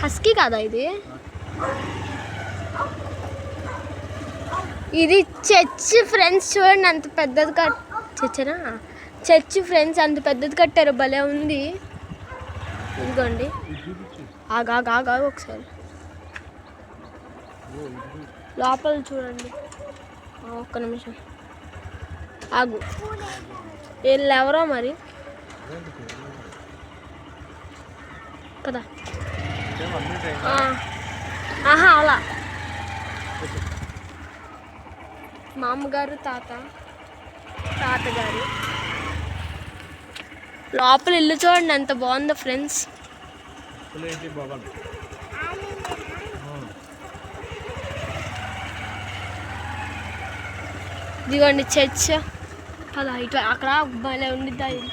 Husky కాదా ఇది? ఇది చర్చ్ ఫ్రెండ్స్, చూడండి అంత పెద్దది చర్చనా, చర్చ్ ఫ్రెండ్స్ అంత పెద్దది కట్టారు, భలే ఉంది. ఇదిగోండి, ఆగా ఒకసారి లోపల చూడండి. ఒక్క నిమిషం ఆగు, వీళ్ళు ఎవరో మరి కదా. అలా మామగారు తాతగారు లోపల ఇల్లు చూడండి ఎంత బాగుందో ఫ్రెండ్స్. ఇదిగోండి చర్చ్, అలా ఇట్లా అక్కడ భలే ఉండిద్దా ఇది.